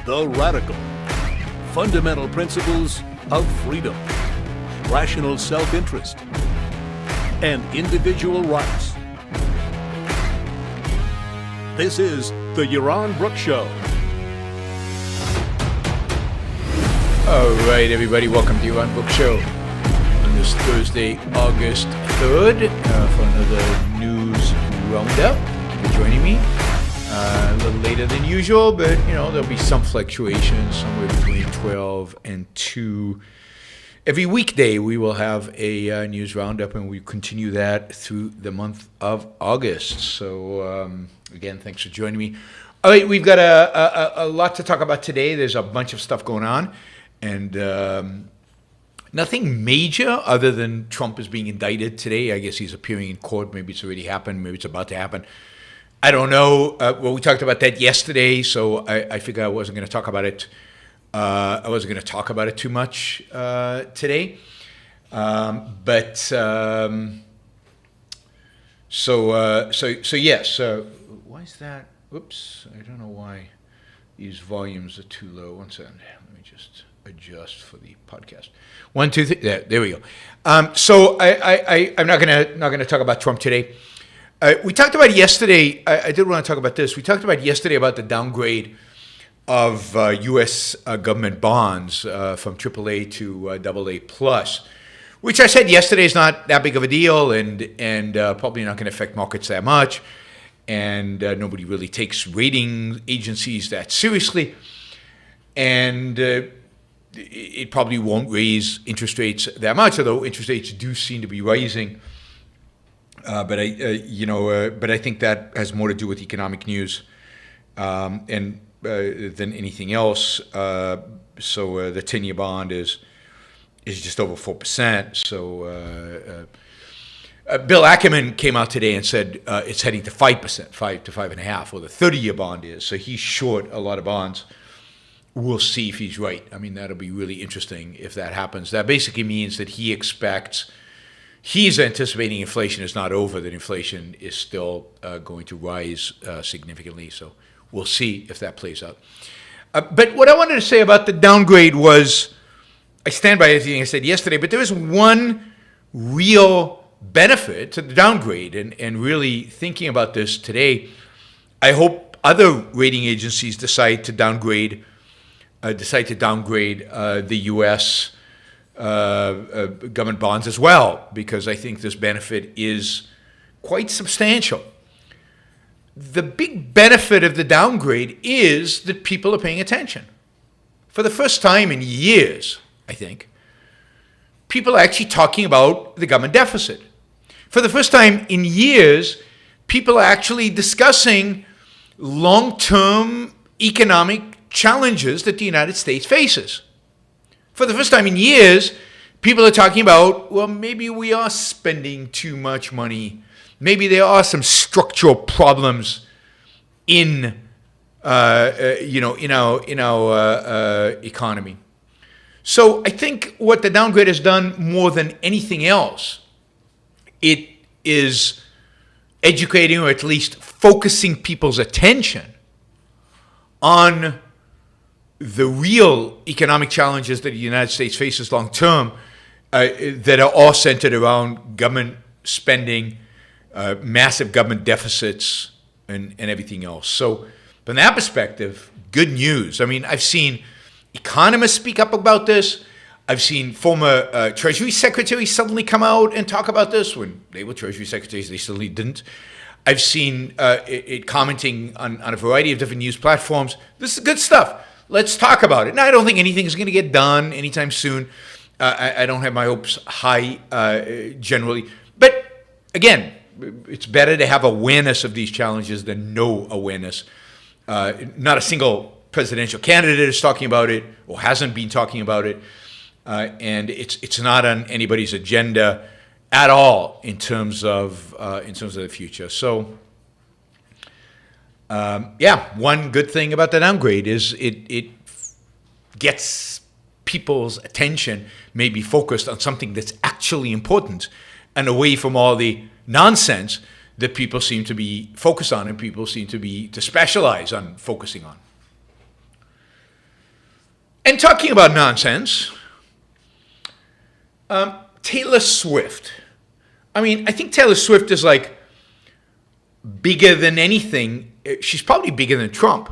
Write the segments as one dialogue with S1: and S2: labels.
S1: The Radical. Fundamental principles of freedom, rational self-interest, and individual rights. This is the Yaron Brook Show.
S2: All right, everybody, welcome to Yaron Brook Show on this Thursday, August 3rd, for another news roundup. Thank you for joining me. A little later than usual, but there'll be some fluctuations, somewhere between 12 and 2. Every weekday we will have a news roundup, and we continue that through the month of August. So again, thanks for joining me. All right, we've got a lot to talk about today. There's a bunch of stuff going on, and nothing major other than Trump is being indicted today. I guess he's appearing in court. Maybe it's already happened. Maybe it's about to happen. I don't know. Well, we talked about that yesterday, so I figured I wasn't going to talk about it. I wasn't going to talk about it too much today. So yes. Why is that? Oops. I don't know why these volumes are too low. One second. Let me just adjust for the podcast. 1, 2, 3. There we go. So I'm not gonna talk about Trump today. We talked about yesterday. I did want to talk about this. We talked about yesterday about the downgrade of U.S. Government bonds from AAA to AA plus, which I said yesterday is not that big of a deal, and probably not going to affect markets that much, and nobody really takes rating agencies that seriously, and it probably won't raise interest rates that much, although interest rates do seem to be rising. But I think that has more to do with economic news than anything else. So the 10-year bond is just over 4%. So Bill Ackman came out today and said it's heading to 5%, 5 to 5.5, or the 30-year bond is. So he's short a lot of bonds. We'll see if he's right. I mean, that'll be really interesting if that happens. That basically means that he's anticipating inflation is not over, that inflation is still going to rise significantly. So we'll see if that plays out. But what I wanted to say about the downgrade was, I stand by everything I said yesterday, but there is one real benefit to the downgrade. And really thinking about this today, I hope other rating agencies decide to downgrade the U.S. Government bonds as well, because I think this benefit is quite substantial. The big benefit of the downgrade is that people are paying attention. For the first time in years, I think, people are actually talking about the government deficit. For the first time in years, people are actually discussing long-term economic challenges that the United States faces. For the first time in years, people are talking about, well, maybe we are spending too much money. Maybe there are some structural problems in our economy. So I think what the downgrade has done more than anything else, it is educating, or at least focusing people's attention on the real economic challenges that the United States faces long term, that are all centered around government spending, massive government deficits, and everything else. So from that perspective, good news. I mean, I've seen economists speak up about this. I've seen former Treasury secretaries suddenly come out and talk about this. When they were Treasury secretaries, they suddenly didn't. I've seen it commenting on a variety of different news platforms. This is good stuff. Let's talk about it. Now, I don't think anything is going to get done anytime soon. I don't have my hopes high generally. But again, it's better to have awareness of these challenges than no awareness. Not a single presidential candidate is talking about it or hasn't been talking about it. And it's not on anybody's agenda at all in terms of the future. So one good thing about the downgrade is it gets people's attention maybe focused on something that's actually important and away from all the nonsense that people seem to be focused on and people seem to specialize on focusing on. talking about nonsense, Taylor Swift. I mean, I think Taylor Swift is like bigger than anything. She's probably bigger than Trump.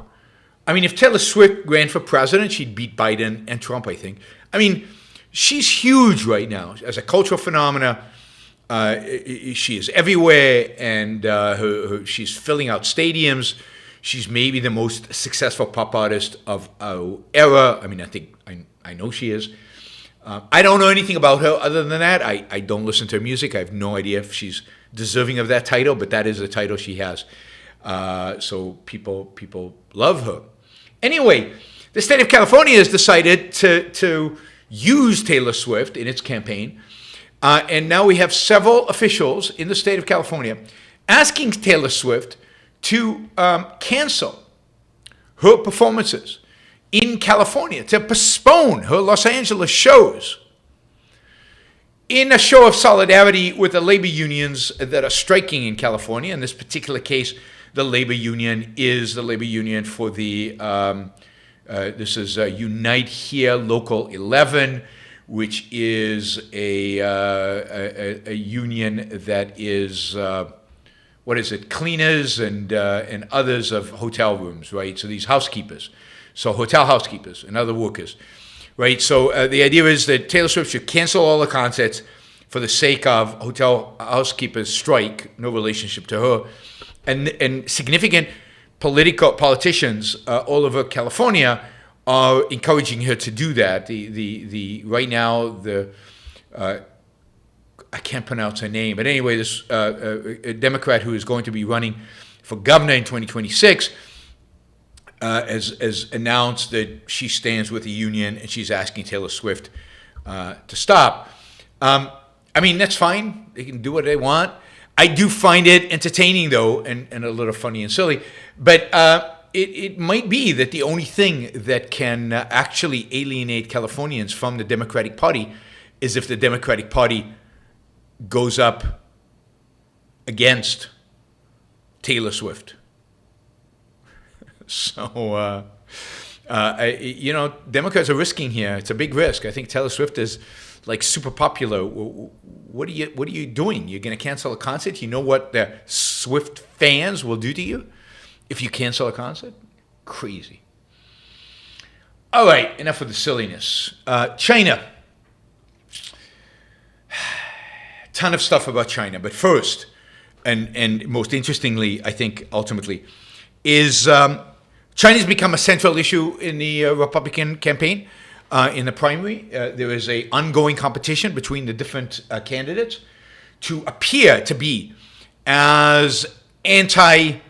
S2: I mean, if Taylor Swift ran for president, she'd beat Biden and Trump, I think. I mean, she's huge right now as a cultural phenomena. She is everywhere, and she's filling out stadiums. She's maybe the most successful pop artist of our era. I mean, I know she is. I don't know anything about her other than that. I don't listen to her music. I have no idea if she's deserving of that title, but that is the title she has. So people love her. Anyway, the state of California has decided to use Taylor Swift in its campaign. And now we have several officials in the state of California asking Taylor Swift to cancel her performances in California, to postpone her Los Angeles shows in a show of solidarity with the labor unions that are striking in California. In this particular case, the labor union is the labor union for the, this is Unite Here Local 11, which is a union that is, cleaners and others of hotel rooms, right? So these housekeepers, so hotel housekeepers and other workers, right? So the idea is that Taylor Swift should cancel all the concerts for the sake of hotel housekeepers' strike, no relationship to her, and significant politicians all over California are encouraging her to do that. The right now I can't pronounce her name, but anyway, this a Democrat who is going to be running for governor in 2026 has announced that she stands with the union and she's asking Taylor Swift to stop. I mean, that's fine. They can do what they want. I do find it entertaining, though, and a little funny and silly. But it might be that the only thing that can actually alienate Californians from the Democratic Party is if the Democratic Party goes up against Taylor Swift. So, Democrats are risking here. It's a big risk. I think Taylor Swift is like super popular. What are you doing? You're going to cancel a concert? You know what the Swift fans will do to you if you cancel a concert? Crazy. All right, enough of the silliness. China. Ton of stuff about China, but first, and most interestingly, I think ultimately, is China's become a central issue in the Republican campaign. In the primary, there is an ongoing competition between the different candidates to appear to be as anti-China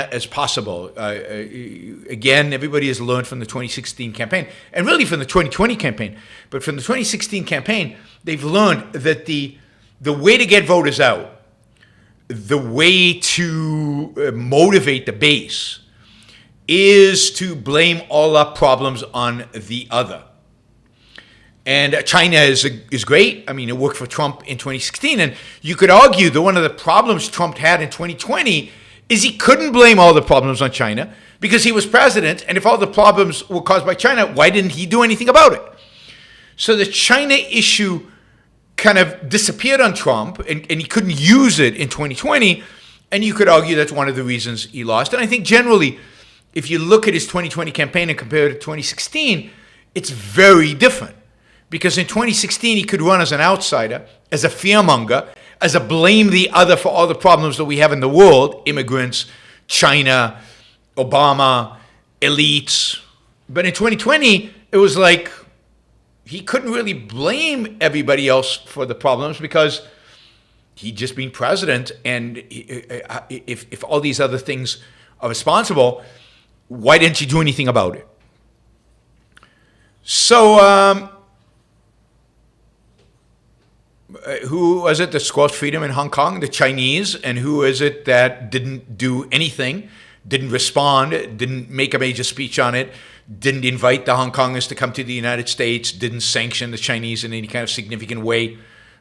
S2: as possible. Again, everybody has learned from the 2016 campaign, and really from the 2020 campaign. But from the 2016 campaign, they've learned that the way to get voters out, the way to motivate the base, is to blame all our problems on the other. And China is great. I mean, it worked for Trump in 2016. And you could argue that one of the problems Trump had in 2020 is he couldn't blame all the problems on China because he was president. And if all the problems were caused by China, why didn't he do anything about it? So the China issue kind of disappeared on Trump, and he couldn't use it in 2020. And you could argue that's one of the reasons he lost. And I think generally, if you look at his 2020 campaign and compare it to 2016, it's very different. Because in 2016, he could run as an outsider, as a fearmonger, as a blame the other for all the problems that we have in the world, immigrants, China, Obama, elites. But in 2020, it was like he couldn't really blame everybody else for the problems because he'd just been president. And if all these other things are responsible, why didn't you do anything about it? So, who was it that squashed freedom in Hong Kong? The Chinese. And who is it that didn't do anything, didn't respond, didn't make a major speech on it, didn't invite the Hong Kongers to come to the United States, didn't sanction the Chinese in any kind of significant way?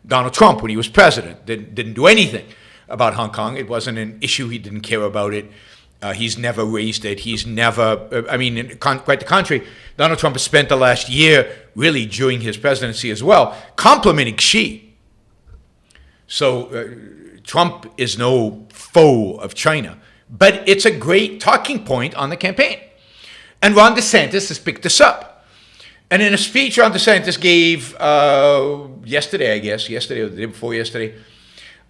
S2: Donald Trump, when he was president, didn't do anything about Hong Kong. It wasn't an issue. He didn't care about it. He's never raised it. He's never, quite the contrary. Donald Trump has spent the last year, really during his presidency as well, complimenting Xi. So Trump is no foe of China, but it's a great talking point on the campaign. And Ron DeSantis has picked this up. And in a speech Ron DeSantis gave yesterday or the day before yesterday,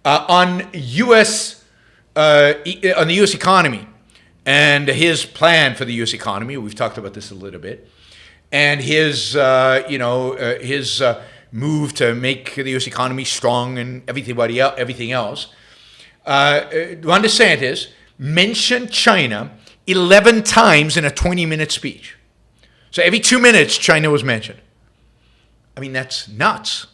S2: on the U.S. economy and his plan for the U.S. economy. We've talked about this a little bit, and his move to make the U.S. economy strong and everything else. Ron DeSantis mentioned China 11 times in a 20-minute speech. So every 2 minutes, China was mentioned. I mean, that's nuts.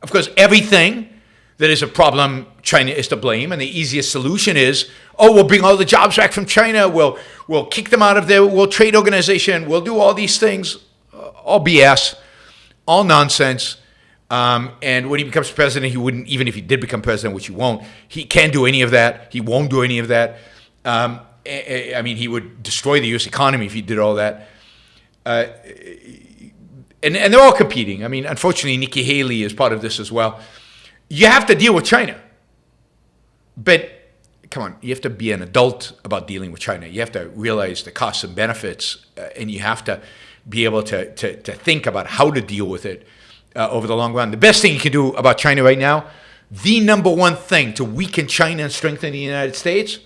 S2: Of course, everything that is a problem, China is to blame, and the easiest solution is, we'll bring all the jobs back from China, we'll kick them out of their World Trade Organization, we'll do all these things, all BS, all nonsense. And when he becomes president, he wouldn't, even if he did become president, which he won't, he can't do any of that. He won't do any of that. He would destroy the U.S. economy if he did all that. And they're all competing. I mean, unfortunately, Nikki Haley is part of this as well. You have to deal with China. But come on, you have to be an adult about dealing with China. You have to realize the costs and benefits, and you have to be able to think about how to deal with it over the long run. The best thing you can do about China right now, the number one thing to weaken China and strengthen the United States,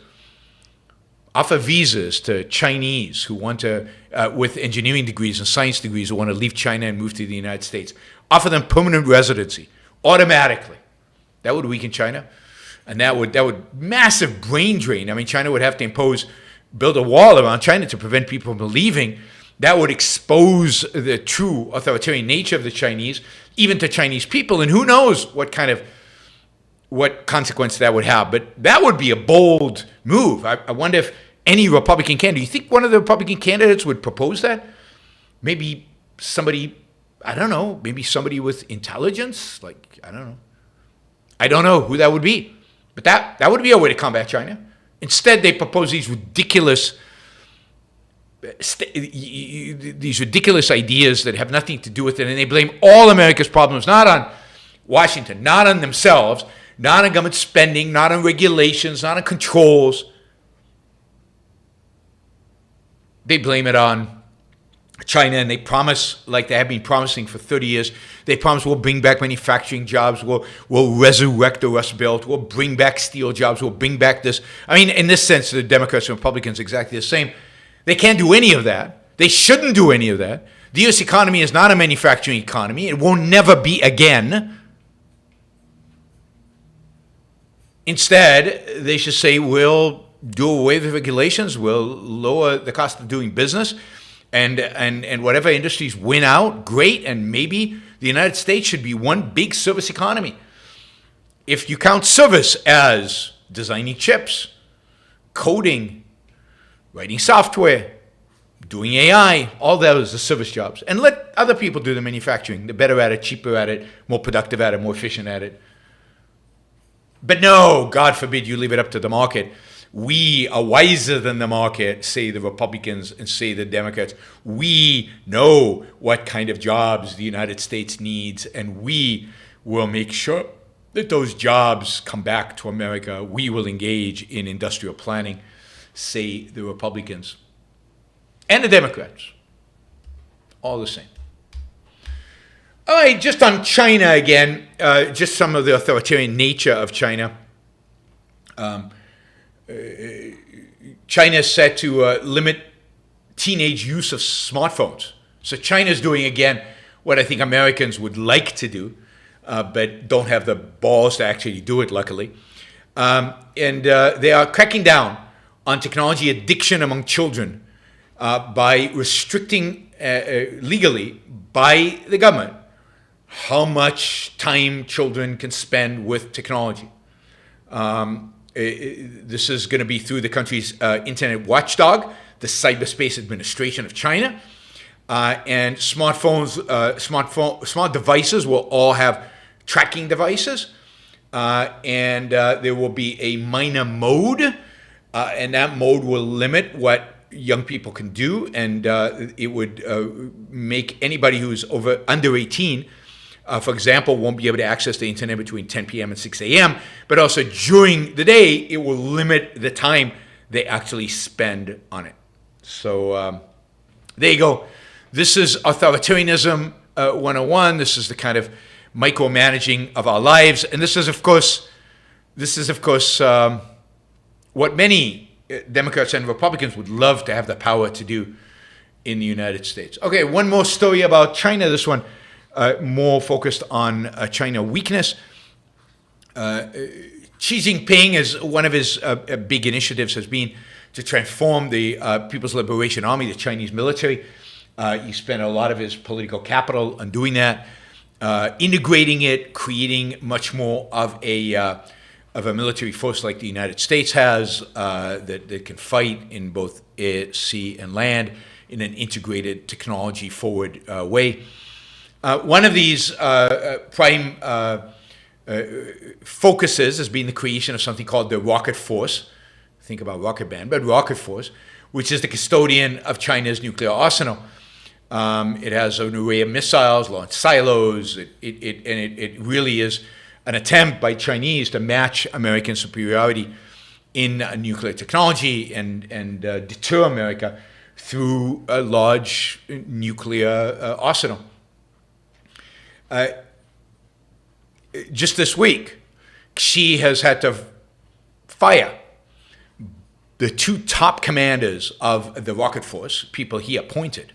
S2: offer visas to Chinese who want to, with engineering degrees and science degrees, who want to leave China and move to the United States. Offer them permanent residency automatically. That would weaken China, and that would massive brain drain. I mean, China would have to build a wall around China to prevent people from leaving. That would expose the true authoritarian nature of the Chinese, even to Chinese people, and who knows what consequence that would have. But that would be a bold move. I wonder if any Republican candidate, you think one of the Republican candidates would propose that? Maybe somebody, I don't know, maybe somebody with intelligence, I don't know who that would be. But that would be a way to combat China. Instead, they propose these ridiculous ideas that have nothing to do with it, and they blame all America's problems not on Washington, not on themselves, not on government spending, not on regulations, not on controls. They blame it on China, and they promise, like they have been promising for 30 years, they promise we'll bring back manufacturing jobs, we'll resurrect the Rust Belt, we'll bring back steel jobs, we'll bring back this. I mean, in this sense, the Democrats and Republicans are exactly the same. They can't do any of that. They shouldn't do any of that. The U.S. economy is not a manufacturing economy. It will never be again. Instead, they should say, we'll do away with regulations, we'll lower the cost of doing business, and whatever industries win out, great, and maybe the United States should be one big service economy. If you count service as designing chips, coding, writing software, doing AI, all those are service jobs. And let other people do the manufacturing. They're better at it, cheaper at it, more productive at it, more efficient at it. But no, God forbid you leave it up to the market. We are wiser than the market, say the Republicans and say the Democrats. We know what kind of jobs the United States needs, and we will make sure that those jobs come back to America. We will engage in industrial planning, say the Republicans. And the Democrats. All the same. All right, just on China again, just some of the authoritarian nature of China. China is set to limit teenage use of smartphones. So China is doing, again, what I think Americans would like to do, but don't have the balls to actually do it, luckily. And they are cracking down on technology addiction among children by restricting legally by the government how much time children can spend with technology. This is going to be through the country's internet watchdog, the Cyberspace Administration of China. And smart devices will all have tracking devices. And there will be a minor mode and that mode will limit what young people can do, and it would make anybody who's under 18, for example, won't be able to access the internet between 10 p.m. and 6 a.m., but also during the day, it will limit the time they actually spend on it. So there you go. This is authoritarianism 101. This is the kind of micromanaging of our lives, and this is of course what many Democrats and Republicans would love to have the power to do in the United States. Okay, one more story about China. This one more focused on China weakness. Xi Jinping, is one of his big initiatives has been to transform the People's Liberation Army, the Chinese military. He spent a lot of his political capital on doing that, integrating it, creating much more of a military force like the United States has, that can fight in both air, sea, and land in an integrated, technology-forward way. One of these prime focuses has been the creation of something called the Rocket Force. Think about Rocket Band, but Rocket Force, which is the custodian of China's nuclear arsenal. It has an array of missiles, launch silos. It really is an attempt by Chinese to match American superiority in nuclear technology and deter America through a large nuclear arsenal. Just this week, Xi has had to fire the two top commanders of the Rocket Force, people he appointed,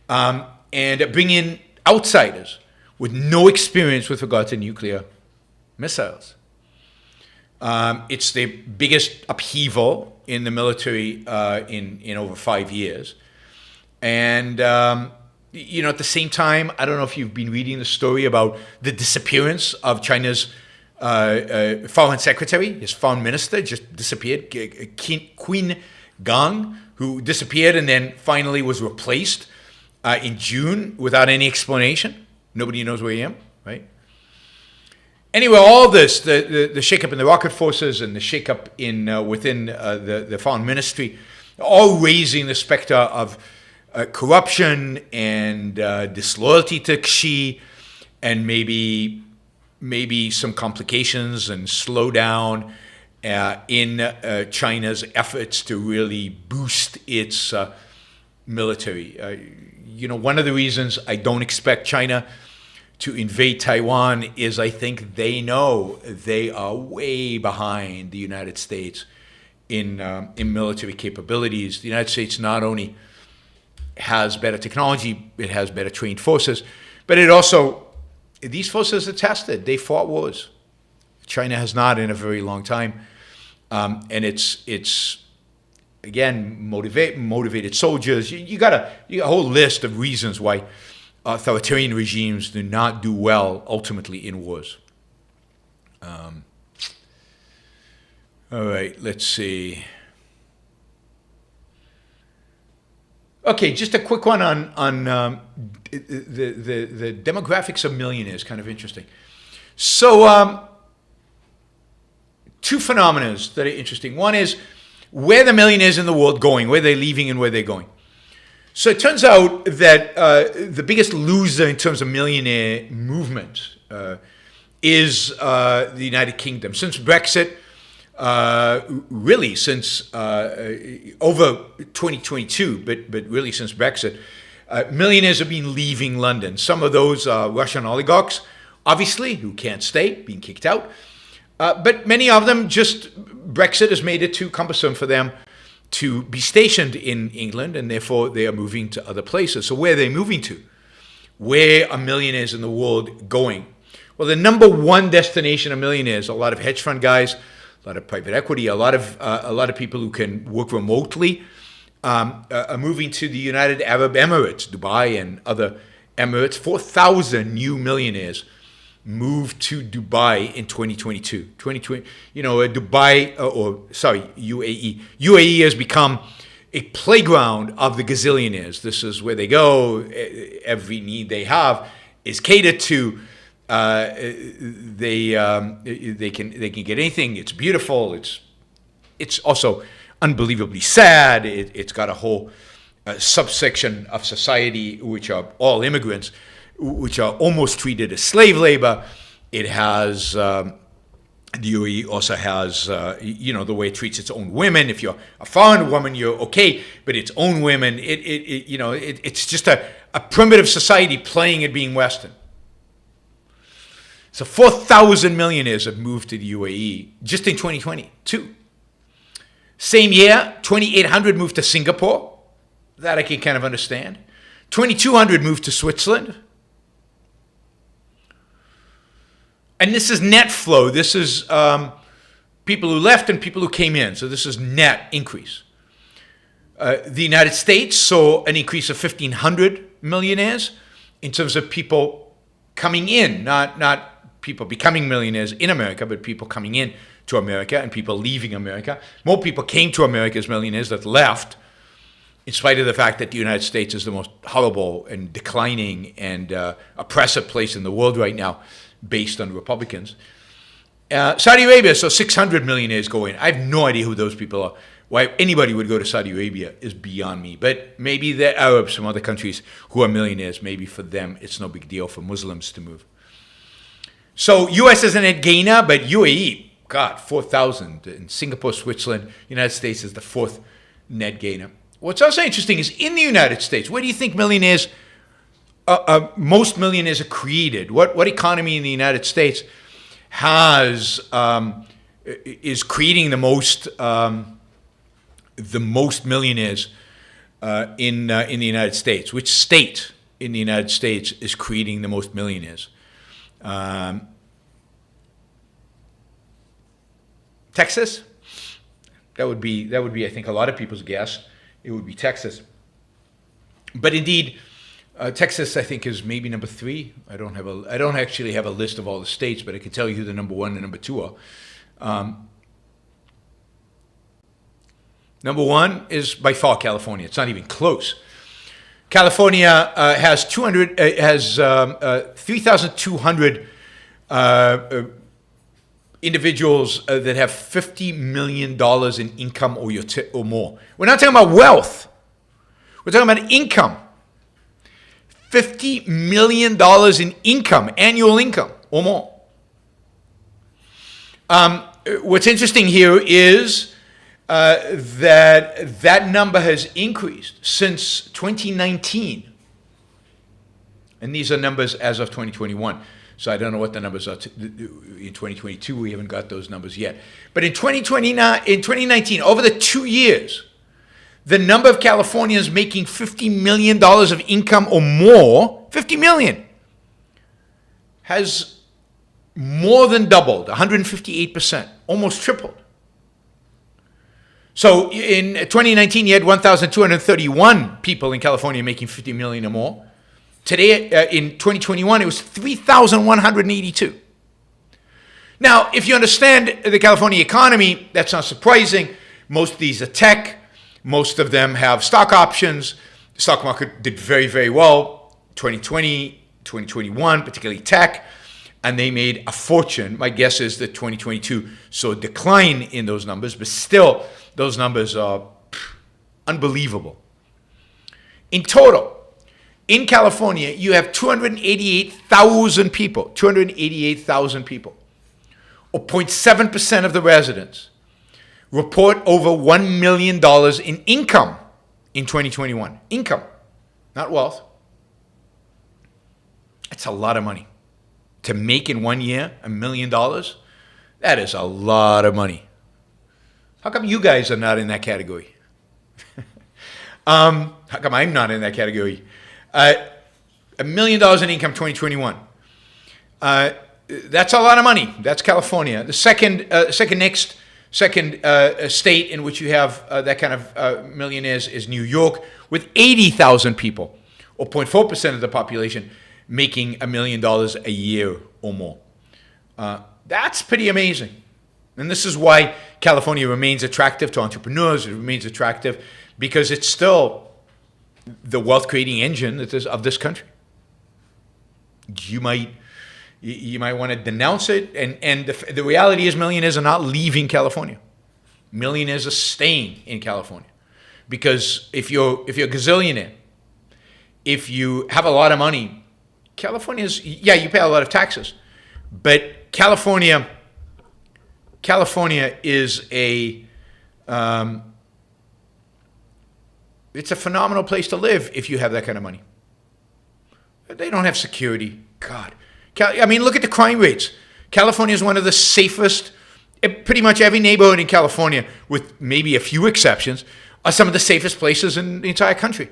S2: and bring in outsiders with no experience with regard to nuclear missiles. It's the biggest upheaval in the military in over 5 years. And, at the same time, I don't know if you've been reading the story about the disappearance of China's foreign secretary. His foreign minister just disappeared, Queen Gang, who disappeared and then finally was replaced in June without any explanation. Nobody knows where he is, right? Anyway, all this, the shakeup in the rocket forces and the shakeup within the foreign ministry, all raising the specter of corruption and disloyalty to Xi, and maybe some complications and slowdown in China's efforts to really boost its military. One of the reasons I don't expect China to invade Taiwan is I think they know they are way behind the United States in military capabilities. The United States not only has better technology, it has better trained forces, but these forces are tested. They fought wars. China has not in a very long time, and it's again motivated soldiers. You got a whole list of reasons why authoritarian regimes do not do well ultimately in wars. All right, let's see. Okay, just a quick one on the demographics of millionaires, kind of interesting. So two phenomena that are interesting. One is where the millionaires in the world going, where they're leaving and where they're going. So it turns out that the biggest loser in terms of millionaire movement is the United Kingdom. Since Brexit, really since over 2022, but really since Brexit, millionaires have been leaving London. Some of those are Russian oligarchs, obviously, who can't stay, being kicked out. But many of them Brexit has made it too cumbersome for them to be stationed in England, and therefore they are moving to other places. So where are they moving to? Where are millionaires in the world going? Well, the number one destination of millionaires, a lot of hedge fund guys, a lot of private equity, a lot of people who can work remotely, are moving to the United Arab Emirates, Dubai and other Emirates. 4,000 new millionaires moved to Dubai in 2022. UAE. UAE has become a playground of the gazillionaires. This is where they go. Every need they have is catered to. They can get anything. It's beautiful. it's also unbelievably sad. It's got a whole subsection of society which are all immigrants, which are almost treated as slave labor. It has the UAE also has the way it treats its own women. If you're a foreign woman, you're okay, but its own women, it's just a primitive society playing at being Western. So 4,000 millionaires have moved to the UAE just in 2022. Same year, 2,800 moved to Singapore. That I can kind of understand. 2,200 moved to Switzerland. And this is net flow. This is people who left and people who came in. So this is net increase. The United States saw an increase of 1,500 millionaires in terms of people coming in, not people becoming millionaires in America, but people coming in to America and people leaving America. More people came to America as millionaires that left, in spite of the fact that the United States is the most horrible and declining and oppressive place in the world right now, based on Republicans. Saudi Arabia, so 600 millionaires go in. I have no idea who those people are. Why anybody would go to Saudi Arabia is beyond me. But maybe the Arabs from other countries who are millionaires, maybe for them it's no big deal for Muslims to move. So U.S. is a net gainer, but UAE, God, 4,000. In Singapore, Switzerland, United States is the fourth net gainer. What's also interesting is in the United States, where do you think millionaires, most millionaires are created? What economy in the United States is creating the most millionaires in the United States? Which state in the United States is creating the most millionaires? Texas? That would be I think a lot of people's guess. It would be Texas. But indeed, Texas, I think, is maybe number 3. I don't actually have a list of all the states, but I can tell you who the number 1 and number 2 are. Number 1 is by far California. It's not even close. California has 3,200 individuals that have $50 million in income or more. We're not talking about wealth. We're talking about income. $50 million in income, annual income or more. What's interesting here is that number has increased since 2019. And these are numbers as of 2021. So I don't know what the numbers are in 2022. We haven't got those numbers yet. But in 2019, over the 2 years, the number of Californians making $50 million of income or more, 50 million, has more than doubled, 158%, almost tripled. So in 2019, you had 1,231 people in California making 50 million or more. Today, in 2021, it was 3,182. Now, if you understand the California economy, that's not surprising. Most of these are tech. Most of them have stock options. The stock market did very, very well 2020, 2021, particularly tech, and they made a fortune. My guess is that 2022 saw a decline in those numbers, but still, those numbers are unbelievable. In total, in California, you have 288,000 people, or 0.7% of the residents report over $1 million in income in 2021. Income, not wealth. That's a lot of money. To make in 1 year $1 million, that is a lot of money. How come you guys are not in that category? How come I'm not in that category? $1 million in income 2021. That's a lot of money. That's California. The second state in which you have that kind of millionaires is New York, with 80,000 people, or 0.4% of the population, making $1 million a year or more. That's pretty amazing. And this is why California remains attractive to entrepreneurs. It remains attractive because it's still the wealth-creating engine of this country. You might want to denounce it, and the reality is millionaires are not leaving California. Millionaires are staying in California. Because if you're a gazillionaire, if you have a lot of money, California's, yeah, you pay a lot of taxes. But California is it's a phenomenal place to live if you have that kind of money. They don't have security. God. I mean, look at the crime rates. California is one of the safest, pretty much every neighborhood in California, with maybe a few exceptions, are some of the safest places in the entire country.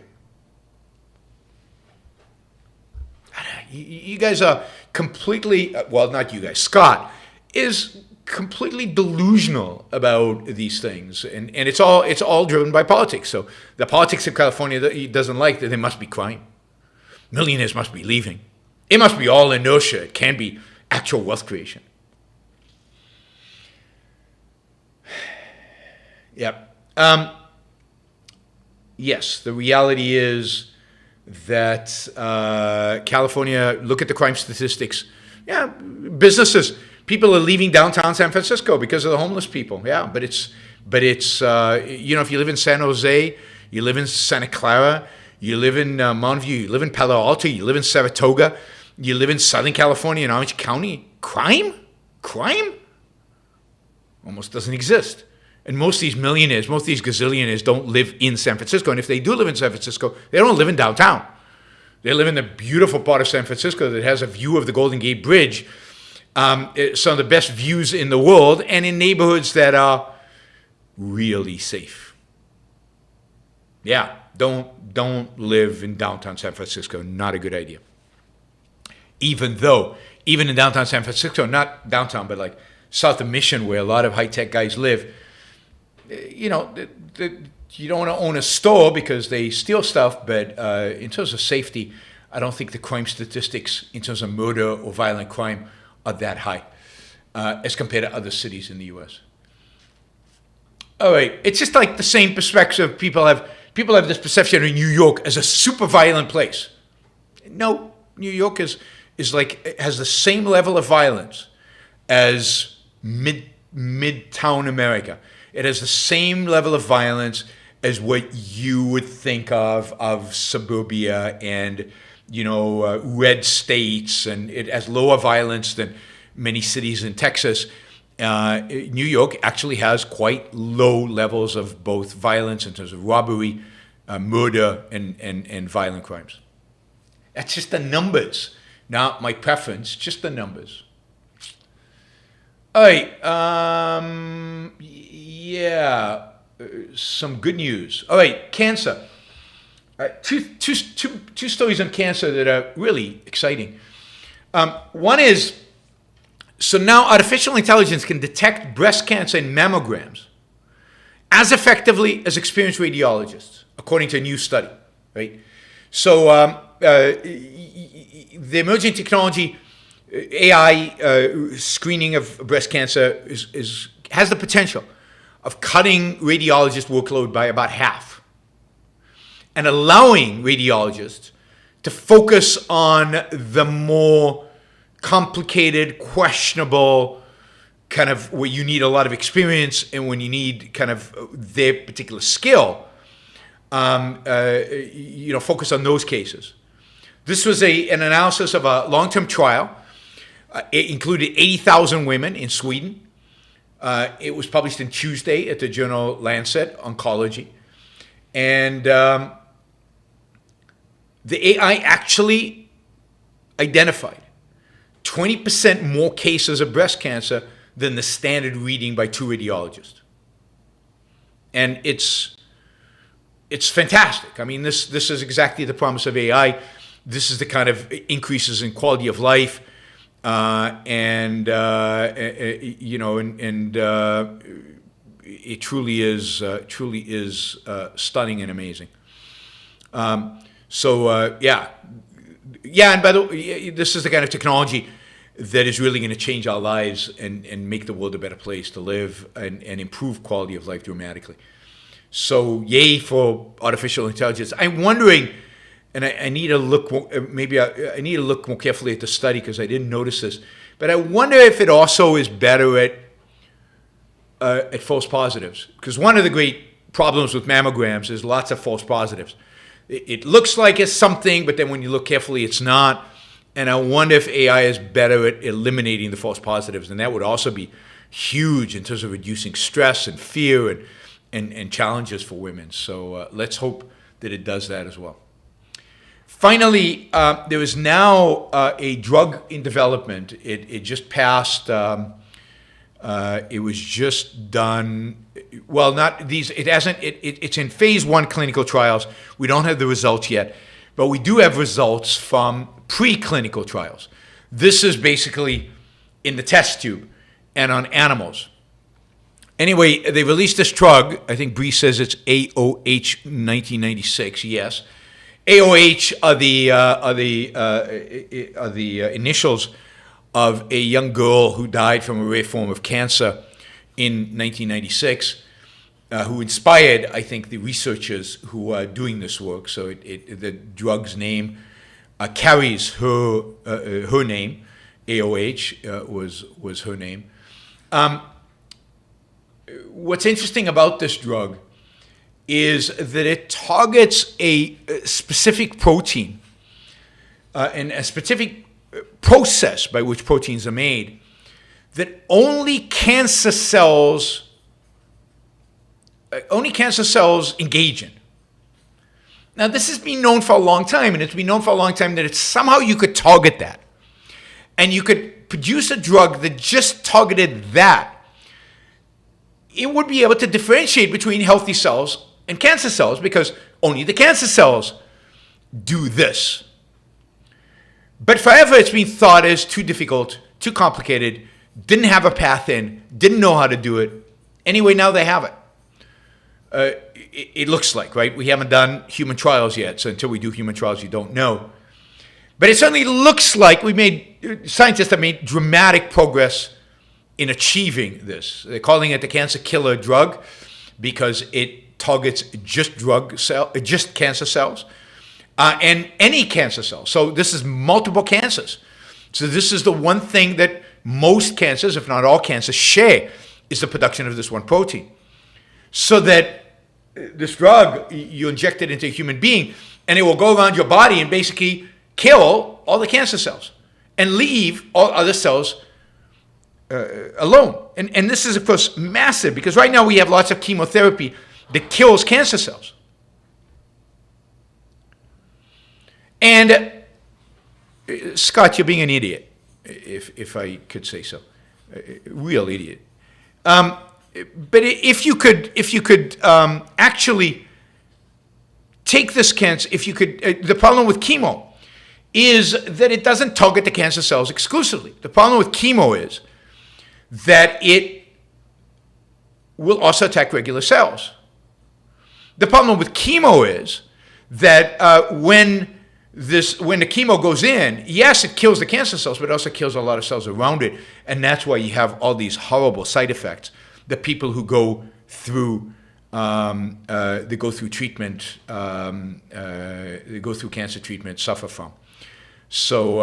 S2: You guys are completely, well, not you guys, Scott is completely delusional about these things. And it's all driven by politics. So the politics of California that he doesn't like, that there must be crime. Millionaires must be leaving. It must be all inertia. It can't be actual wealth creation. Yep. Yes, the reality is that California, look at the crime statistics. Yeah, businesses, people are leaving downtown San Francisco because of the homeless people. Yeah, but it's if you live in San Jose, you live in Santa Clara, you live in Mountain View, you live in Palo Alto, you live in Saratoga, you live in Southern California in Orange County, crime almost doesn't exist. And most of these millionaires, most of these gazillionaires don't live in San Francisco. And if they do live in San Francisco, they don't live in downtown. They live in the beautiful part of San Francisco that has a view of the Golden Gate Bridge, some of the best views in the world, and in neighborhoods that are really safe. Yeah, don't live in downtown San Francisco. Not a good idea. Even in downtown San Francisco, not downtown, but like south of Mission, where a lot of high-tech guys live, you don't want to own a store because they steal stuff, but in terms of safety, I don't think the crime statistics in terms of murder or violent crime are that high as compared to other cities in the U.S. All right, it's just like the same perspective people have this perception of New York as a super violent place. No, New York has the same level of violence as Midtown America. It has the same level of violence as what you would think of suburbia and, red states, and it has lower violence than many cities in Texas. New York actually has quite low levels of both violence in terms of robbery, murder, and violent crimes. That's just the numbers, not my preference, just the numbers. All right, some good news. All right, cancer. Two stories on cancer that are really exciting. One is, so now artificial intelligence can detect breast cancer in mammograms as effectively as experienced radiologists, according to a new study, right? So the emerging technology, AI screening of breast cancer has the potential of cutting radiologist workload by about half and allowing radiologists to focus on the more complicated, questionable, kind of where you need a lot of experience and when you need kind of their particular skill, focus on those cases. This was an analysis of a long-term trial. It included 80,000 women in Sweden. It was published on Tuesday at the journal Lancet Oncology. And the AI actually identified 20% more cases of breast cancer than the standard reading by two radiologists. And it's fantastic. I mean, this is exactly the promise of AI. This is the kind of increases in quality of life, it truly is stunning and amazing. And by the way, this is the kind of technology that is really going to change our lives and make the world a better place to live and improve quality of life dramatically. So yay for artificial intelligence. I'm wondering, and I need to look, I need to look more carefully at the study because I didn't notice this, but I wonder if it also is better at at false positives, because one of the great problems with mammograms is lots of false positives. It looks like it's something, but then when you look carefully, it's not. And I wonder if AI is better at eliminating the false positives, and that would also be huge in terms of reducing stress and fear and challenges for women. So let's hope that it does that as well. Finally, there is now a drug in development. It just passed. It was just done. Well, not these. It hasn't. It's in phase 1 clinical trials. We don't have the results yet, but we do have results from preclinical trials. This is basically in the test tube and on animals. Anyway, they released this drug. I think Bree says it's AOH 1996. Yes, AOH are the initials of a young girl who died from a rare form of cancer in 1996, who inspired, I think, the researchers who are doing this work. So the drug's name carries her name. AOH was her name. What's interesting about this drug is that it targets a specific protein and a specific process by which proteins are made that only cancer cells engage in. Now, this has been known for a long time, and it's been known for a long time that somehow you could target that. And you could produce a drug that just targeted that. It would be able to differentiate between healthy cells and cancer cells because only the cancer cells do this. But forever it's been thought as too difficult, too complicated, didn't have a path in, didn't know how to do it. Anyway, now they have it. It looks like, right? We haven't done human trials yet, so until we do human trials, you don't know. But it certainly looks like scientists have made dramatic progress in achieving this. They're calling it the cancer killer drug because it targets just cancer cells and any cancer cell. So this is multiple cancers. So this is the one thing that most cancers, if not all cancers, share, is the production of this one protein. So that this drug, you inject it into a human being, and it will go around your body and basically kill all the cancer cells and leave all other cells alone. And this is, of course, massive because right now we have lots of chemotherapy that kills cancer cells. And Scott, you're being an idiot, if I could say so, a real idiot. But if you could actually take this cancer, the problem with chemo is that it doesn't target the cancer cells exclusively. The problem with chemo is that it will also attack regular cells. The problem with chemo is that when the chemo goes in, yes, it kills the cancer cells, but it also kills a lot of cells around it, and that's why you have all these horrible side effects that people who go through treatment, they go through cancer treatment, suffer from. So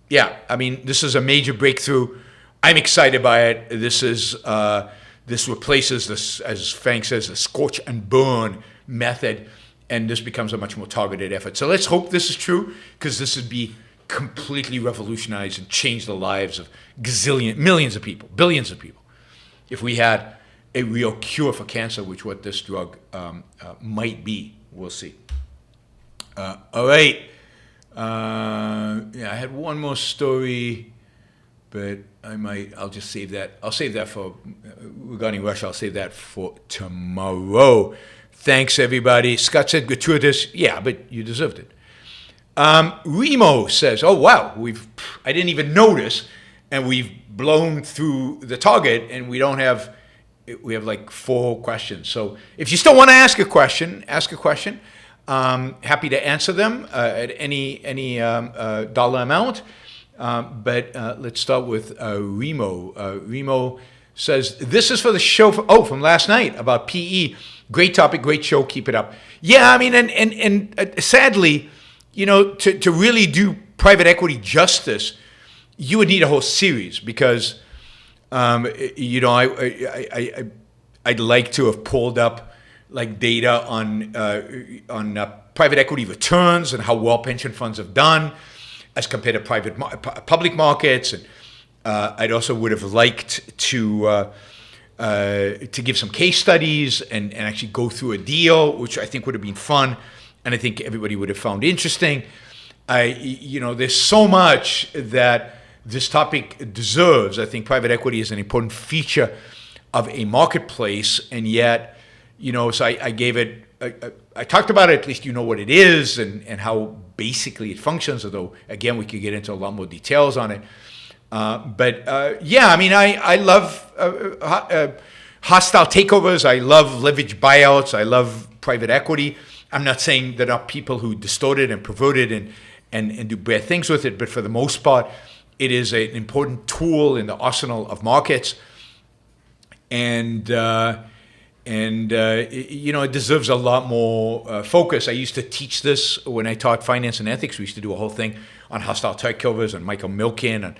S2: yeah, I mean, this is a major breakthrough. I'm excited by it. This replaces this, as Frank says, the scorch and burn method, and this becomes a much more targeted effort. So let's hope this is true, because this would be completely revolutionized and change the lives of millions of people, billions of people, if we had a real cure for cancer, which what this drug might be. We'll see. All right. Yeah, I had one more story, but I'll just save that. I'll save that for, regarding Russia, I'll save that for tomorrow. Thanks, everybody. Scott said gratuitous. Yeah, but you deserved it. Remo says, oh, wow, I didn't even notice, and we've blown through the target, and we have like 4 questions. So if you still want to ask a question, happy to answer them at any dollar amount. But let's start with Remo. Remo says, this is for the show from last night about PE. Great topic, great show, keep it up. Yeah, I mean, and sadly, to really do private equity justice, you would need a whole series, because You know, I'd like to have pulled up like data on private equity returns and how well pension funds have done as compared to public markets, and I'd also would have liked to give some case studies and actually go through a deal, which I think would have been fun, and I think everybody would have found interesting. You know, there's so much that this topic deserves. I think private equity is an important feature of a marketplace, and yet, you know, so I gave it, I talked about it, at least you know what it is and how basically it functions, although, again, we could get into a lot more details on it. Yeah, I mean, I love hostile takeovers. I love leveraged buyouts. I love private equity. I'm not saying there are people who distort it and pervert it and do bad things with it, but for the most part, it is an important tool in the arsenal of markets. And you know, it deserves a lot more focus. I used to teach this when I taught finance and ethics. We used to do a whole thing on hostile takeovers and Michael Milken and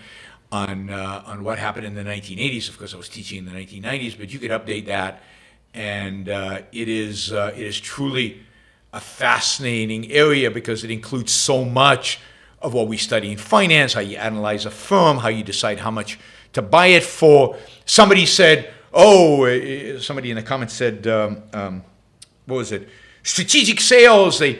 S2: on what happened in the 1980s. Of course, I was teaching in the 1990s, but you could update that. And it is truly a fascinating area because it includes so much of what we study in finance, how you analyze a firm, how you decide how much to buy it for. Somebody said, somebody in the comments said, what was it? Strategic sales, they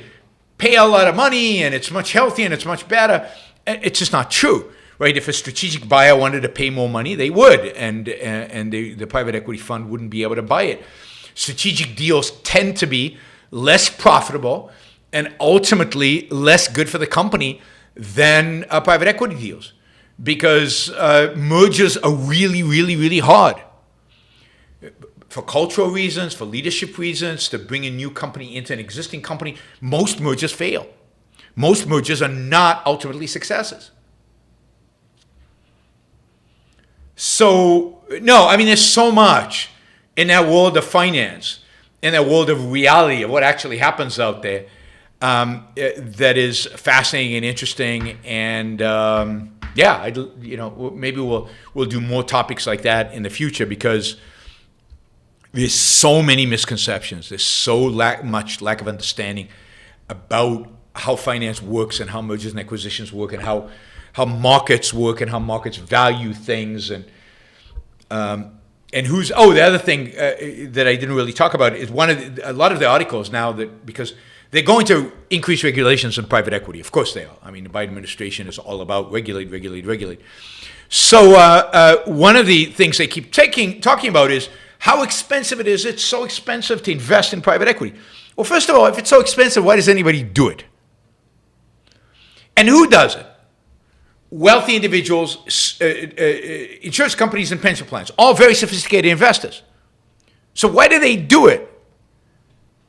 S2: pay a lot of money and it's much healthier and it's much better. It's just not true, right? If a strategic buyer wanted to pay more money, they would, and the private equity fund wouldn't be able to buy it. Strategic deals tend to be less profitable and ultimately less good for the company than private equity deals because mergers are really, really, really hard. For cultural reasons, for leadership reasons, to bring a new company into an existing company, most mergers fail. Most mergers are not ultimately successes. So, no, I mean, there's so much in that world of finance, in that world of reality, of what actually happens out there, that is fascinating and interesting. And yeah, maybe we'll do more topics like that in the future because there's so many misconceptions. There's so much lack of understanding about how finance works and how mergers and acquisitions work and how markets work and how markets value things and who's the other thing that I didn't really talk about is a lot of the articles now that because they're going to increase regulations in private equity. Of course they are. I mean, the Biden administration is all about regulate. So one of the things they keep talking about is how expensive it is. It's so expensive to invest in private equity. Well, first of all, if it's so expensive, why does anybody do it? And who does it? Wealthy individuals, insurance companies, and pension plans, all very sophisticated investors. So why do they do it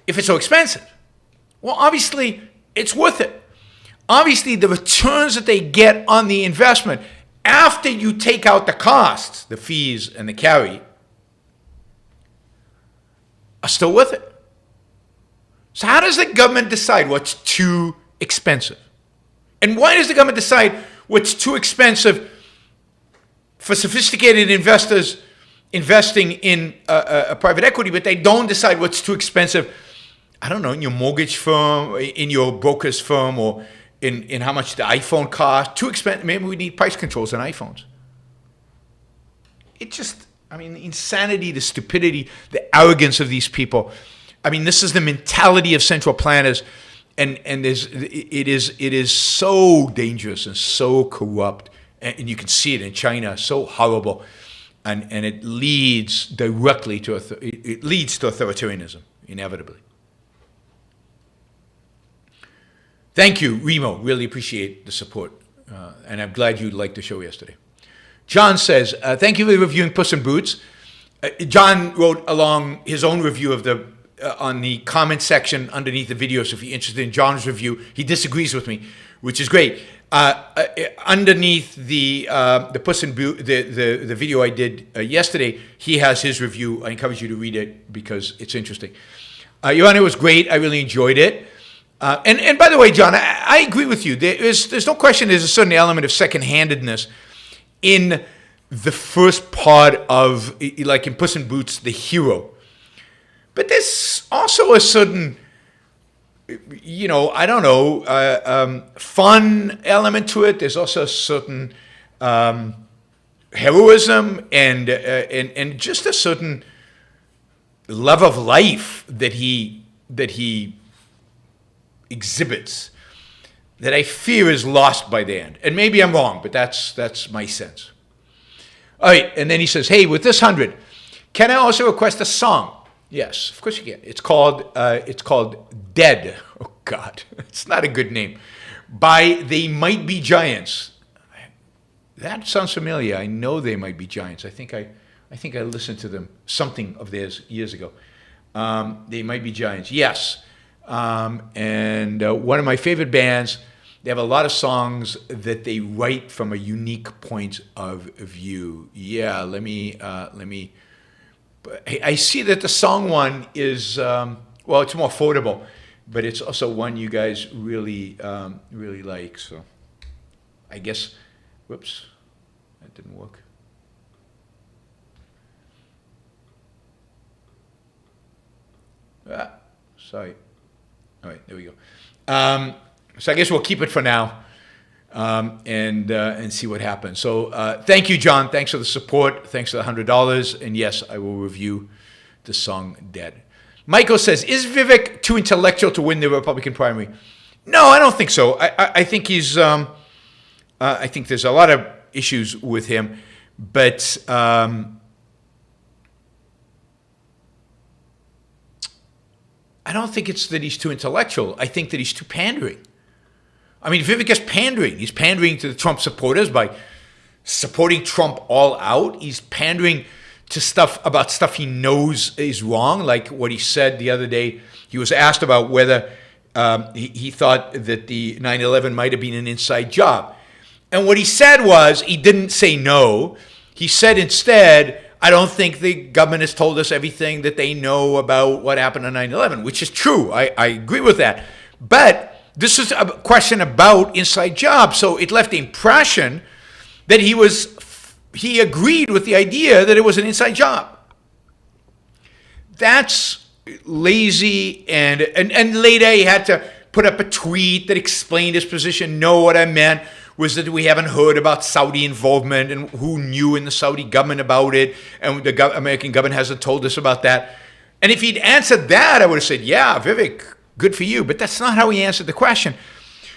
S2: if it's so expensive? Well, obviously, it's worth it. Obviously, the returns that they get on the investment after you take out the costs, the fees and the carry, are still worth it. So how does the government decide what's too expensive? And why does the government decide what's too expensive for sophisticated investors investing in a private equity, but they don't decide what's too expensive, I don't know, in your mortgage firm, in your broker's firm, or in how much the iPhone costs? Too expensive. Maybe we need price controls on iPhones. It just, I mean, the insanity, the stupidity, the arrogance of these people. I mean, this is the mentality of central planners, and it is so dangerous and so corrupt, and you can see it in China, so horrible, and it leads directly to authoritarianism, inevitably. Thank you, Remo. Really appreciate the support, and I'm glad you liked the show yesterday. John says, thank you for reviewing Puss and Boots. John wrote along his own review of on the comment section underneath the video, so if you're interested in John's review, he disagrees with me, which is great. Underneath the Puss and Boots, the video I did yesterday, he has his review. I encourage you to read it because it's interesting. Yaron, it was great. I really enjoyed it. And by the way, John, I agree with you. There's no question there's a certain element of second-handedness in the first part of, like in Puss and Boots, the hero. But there's also a certain, I don't know, fun element to it. There's also a certain heroism and just a certain love of life that he exhibits that I fear is lost by the end. And maybe I'm wrong, but that's my sense. All right, and then he says, hey, with this 100, can I also request a song? Yes, of course you can. It's called Dead. Oh, God, it's not a good name. By They Might Be Giants. That sounds familiar. I know They Might Be Giants. I think I listened to them, something of theirs years ago. They Might Be Giants, yes. And one of my favorite bands. They have a lot of songs that they write from a unique point of view. Yeah, let me. I see that the song one is it's more affordable, but it's also one you guys really like. So, I guess. Whoops, that didn't work. Sorry. All right, there we go. So I guess we'll keep it for now and see what happens. So thank you, John. Thanks for the support. Thanks for the $100. And yes, I will review the song Dead. Michael says, is Vivek too intellectual to win the Republican primary? No, I don't think so. I think he's. I think there's a lot of issues with him, but. I don't think it's that he's too intellectual. I think that he's too pandering. I mean, Vivek is pandering. He's pandering to the Trump supporters by supporting Trump all out. He's pandering to stuff he knows is wrong, like what he said the other day. He was asked about whether he thought that the 9/11 might have been an inside job. And what he said was, he didn't say no. He said instead, I don't think the government has told us everything that they know about what happened on 9/11, which is true. I agree with that. But this is a question about inside jobs. So it left the impression that he agreed with the idea that it was an inside job. That's lazy. And later he had to put up a tweet that explained his position. No, what I meant was that we haven't heard about Saudi involvement and who knew in the Saudi government about it, and the American government hasn't told us about that. And if he'd answered that, I would have said, yeah, Vivek, good for you. But that's not how he answered the question.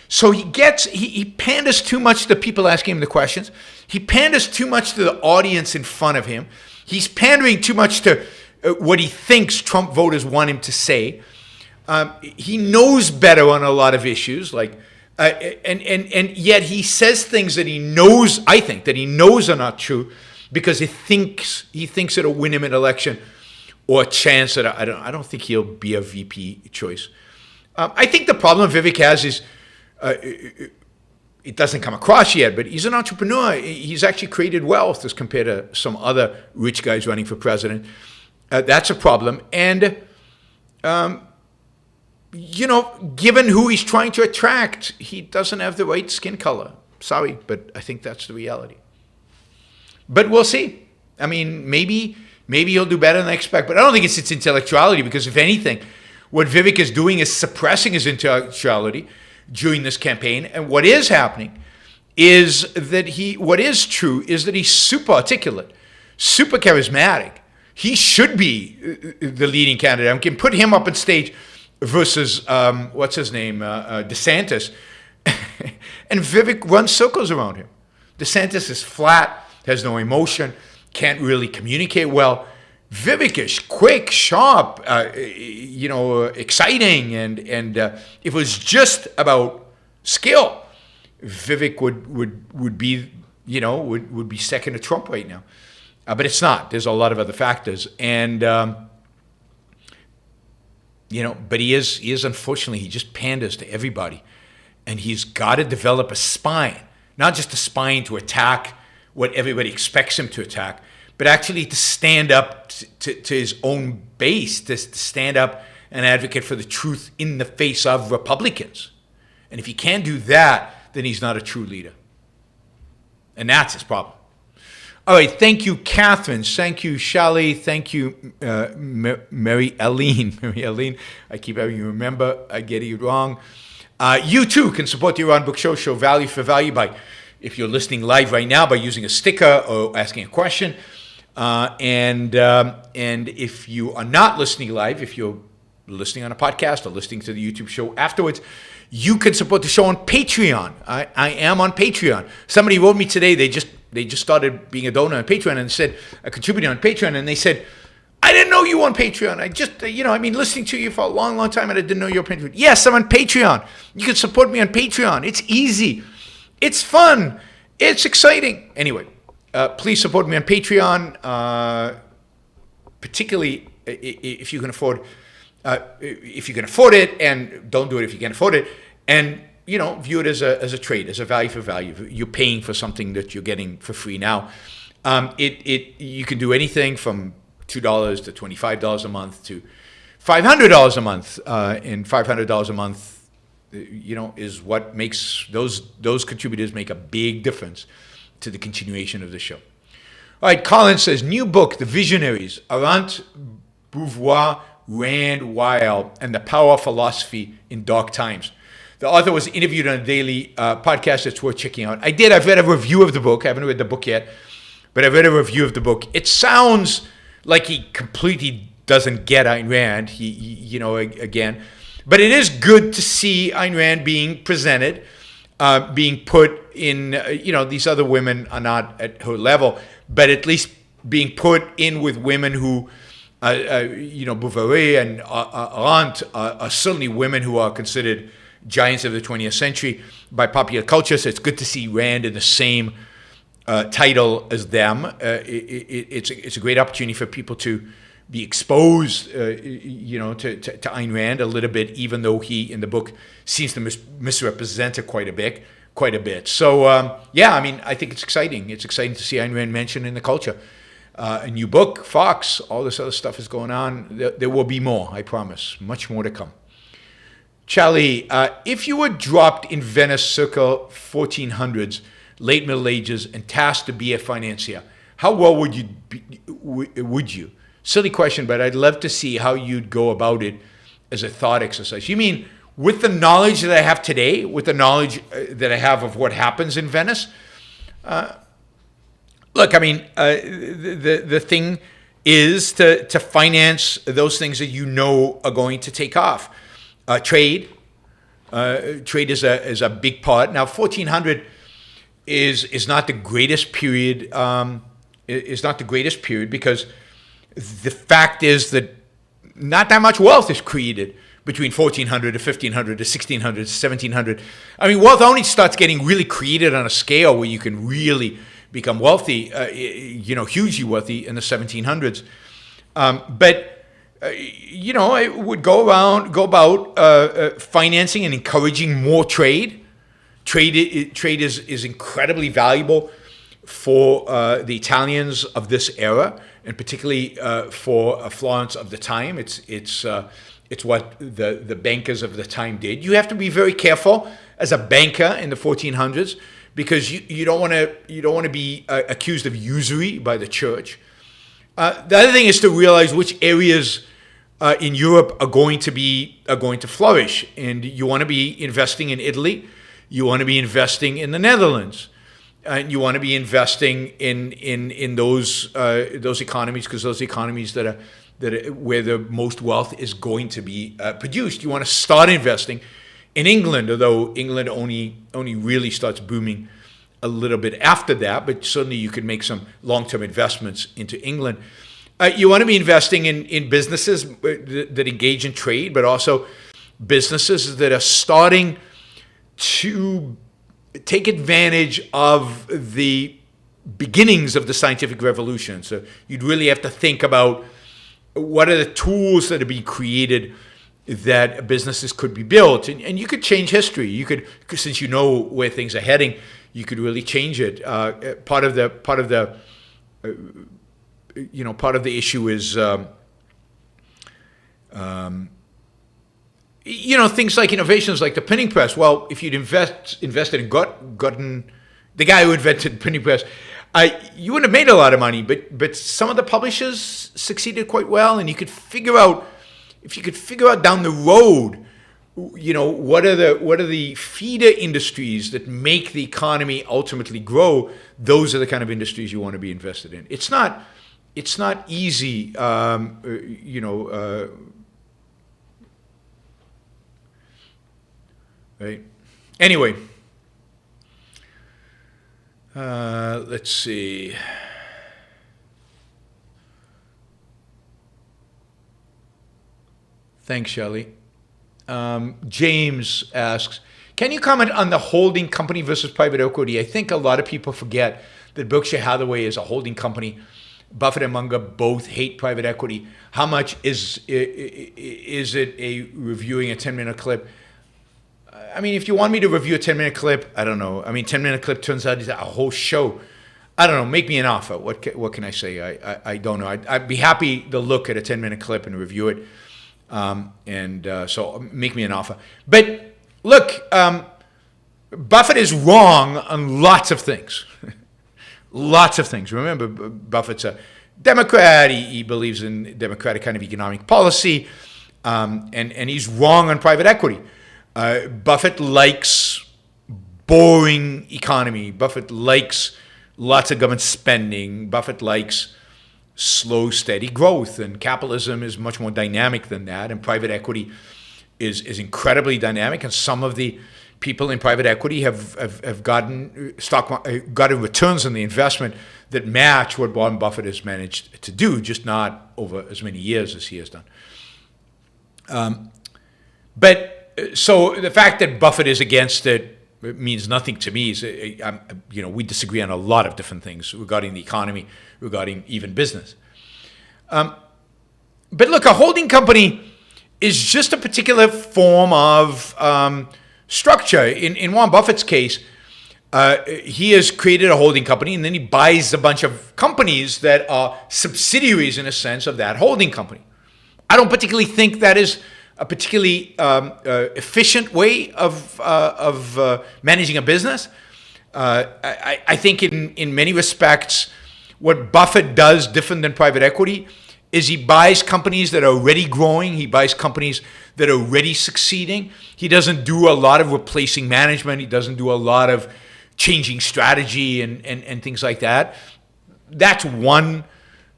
S2: So he panders too much to the people asking him the questions. He panders too much to the audience in front of him. He's pandering too much to what he thinks Trump voters want him to say. He knows better on a lot of issues, like, and yet he says things that he knows, I think, that he knows are not true, because he thinks it'll win him an election or a chance that I don't think he'll be a VP choice. I think the problem Vivek has is it doesn't come across yet, but he's an entrepreneur. He's actually created wealth as compared to some other rich guys running for president. That's a problem. And given who he's trying to attract, he doesn't have the right skin color. Sorry, but I think that's the reality. But we'll see. I mean, maybe he'll do better than I expect, but I don't think it's intellectuality, because if anything, what Vivek is doing is suppressing his intellectuality during this campaign. And what is happening is that what is true is that he's super articulate, super charismatic. He should be the leading candidate. I can put him up on stage versus, what's his name, DeSantis. And Vivek runs circles around him. DeSantis is flat, has no emotion, can't really communicate well. Vivek is quick, sharp, exciting, and if it was just about skill, Vivek would be second to Trump right now. But it's not. There's a lot of other factors, and but he is unfortunately, he just panders to everybody, and he's got to develop a spine, not just a spine to attack what everybody expects him to attack, but actually to stand up to his own base, to stand up and advocate for the truth in the face of Republicans. And if he can't do that, then he's not a true leader. And that's his problem. All right, thank you, Catherine. Thank you, Shally. Thank you, Mary Eileen. Mary Eileen, I keep having you remember. I get it wrong. You too can support the Yaron Book Show, show value for value by, if you're listening live right now, by using a sticker or asking a question. And if you are not listening live, if you're listening on a podcast or listening to the YouTube show afterwards, you can support the show on Patreon. I am on Patreon. Somebody wrote me today. They just started being a donor on Patreon and said, a contributor on Patreon, and they said, I didn't know you were on Patreon. I just, listening to you for a long, long time, and I didn't know you were on Patreon. Yes, I'm on Patreon. You can support me on Patreon. It's easy. It's fun. It's exciting. Anyway, please support me on Patreon, particularly if you can afford. If you can afford it, and don't do it if you can't afford it, and view it as a trade, as a value for value. You're paying for something that you're getting for free now. You can do anything from $2 to $25 a month to $500 a month, and $500 a month, is what makes those contributors make a big difference to the continuation of the show. All right, Colin says, new book, The Visionaries, Arendt, Beauvoir, Rand, Weil, and the Power of Philosophy in Dark Times. The author was interviewed on a daily podcast that's worth checking out. I've read a review of the book. I haven't read the book yet, but I've read a review of the book. It sounds like he completely doesn't get Ayn Rand, again. But it is good to see Ayn Rand being presented, being put in, these other women are not at her level, but at least being put in with women who, Beauvoir and Arendt are certainly women who are considered giants of the 20th century by popular culture. So it's good to see Rand in the same title as them. It's a great opportunity for people to be exposed, to Ayn Rand a little bit, even though he in the book seems to misrepresent her quite a bit. So I think it's exciting. It's exciting to see Ayn Rand mentioned in the culture. A new book, Fox, all this other stuff is going on. There will be more, I promise. Much more to come. Charlie, if you were dropped in Venice circa 1400s, late Middle Ages, and tasked to be a financier, how well would you? Silly question, but I'd love to see how you'd go about it as a thought exercise. You mean with the knowledge that I have today, with the knowledge that I have of what happens in Venice? Look, the thing is to finance those things that are going to take off. Trade is a big part. Now, 1400 is not the greatest period. Is not the greatest period because the fact is that not that much wealth is created between 1400 to 1500 to 1600 to 1700. Wealth only starts getting really created on a scale where you can really become wealthy, hugely wealthy in the 1700s. It would go about financing and encouraging more trade. Trade is incredibly valuable for the Italians of this era, and particularly for Florence of the time. It's what the bankers of the time did. You have to be very careful as a banker in the 1400s because you don't want to be accused of usury by the church. The other thing is to realize which areas in Europe are going to flourish, and you want to be investing in Italy, you want to be investing in the Netherlands, and you want to be investing in those economies because those economies that are where the most wealth is going to be produced. You want to start investing in England, although England only really starts booming a little bit after that, but certainly you could make some long-term investments into England. You want to be investing in businesses that engage in trade, but also businesses that are starting to take advantage of the beginnings of the scientific revolution. So you'd really have to think about what are the tools that are being created that businesses could be built, and you could change history. You could, since you know where things are heading, you could really change it. Part of the issue is things like innovations like the printing press. Well, if you'd invested in the guy who invented printing press. You wouldn't have made a lot of money, but some of the publishers succeeded quite well, and you could figure out, if you could figure out down the road, what are the feeder industries that make the economy ultimately grow. Those are the kind of industries you want to be invested in. It's not easy, right? Anyway, let's see. Thanks, Shelley. James asks, can you comment on the holding company versus private equity? I think a lot of people forget that Berkshire Hathaway is a holding company. Buffett and Munger both hate private equity. How much is it reviewing a 10-minute clip? I mean, if you want me to review a 10-minute clip, I don't know. I mean, 10-minute clip turns out it's a whole show. I don't know. Make me an offer. What can I say? I don't know. I'd be happy to look at a 10-minute clip and review it. So make me an offer. But look, Buffett is wrong on lots of things. Lots of things. Remember, Buffett's a Democrat. He believes in democratic kind of economic policy. And he's wrong on private equity. Buffett likes boring economy. Buffett likes lots of government spending. Buffett likes slow, steady growth, and capitalism is much more dynamic than that, and private equity is incredibly dynamic, and some of the people in private equity have gotten returns on the investment that match what Warren Buffett has managed to do, just not over as many years as he has done. So the fact that Buffett is against it means nothing to me. We disagree on a lot of different things regarding the economy, regarding even business. But look, a holding company is just a particular form of structure. In Warren Buffett's case, he has created a holding company, and then he buys a bunch of companies that are subsidiaries, in a sense, of that holding company. I don't particularly think that is a particularly efficient way of managing a business. I think in many respects, what Buffett does different than private equity is he buys companies that are already growing. He buys companies that are already succeeding. He doesn't do a lot of replacing management. He doesn't do a lot of changing strategy and things like that. That's one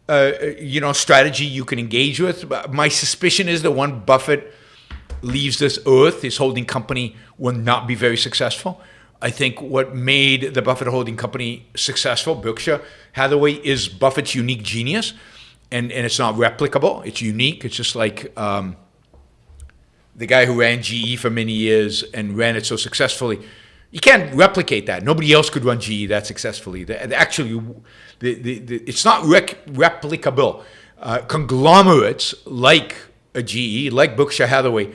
S2: strategy you can engage with. My suspicion is that when Buffett leaves this earth, his holding company will not be very successful. I think what made the Buffett holding company successful, Berkshire Hathaway, is Buffett's unique genius, and it's not replicable. It's unique. It's just like the guy who ran GE for many years and ran it so successfully. You can't replicate that. Nobody else could run GE that successfully. Actually, it's not replicable. Conglomerates like a GE, like Berkshire Hathaway,